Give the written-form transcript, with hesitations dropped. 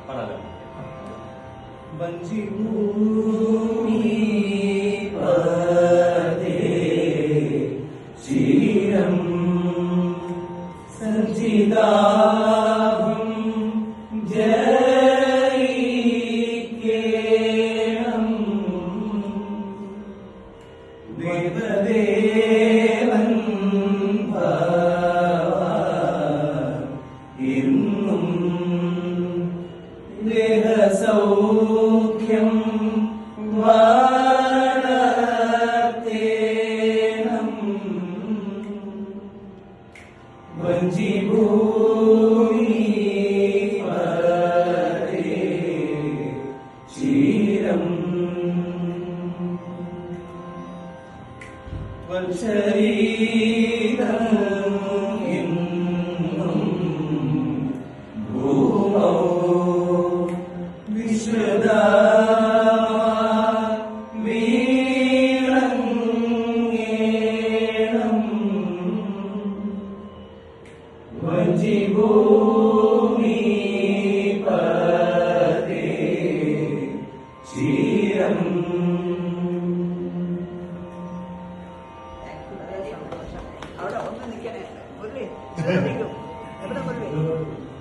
പാടാലോ. വഞ്ചിഭൂമി പദേ ചിരം സഞ്ചിതാഭം ജയിക്കേണം ദേവദേവൻ ഇന്നും ദേഹസൗഖ്യം വളർത്തേണം വഞ്ചിഭൂമി പദേ ചിരം വത്സരീതം എന്നും ഭൂമൗ വിശ്വദാ വീണങ്ങേണം വഞ്ചിഭൂ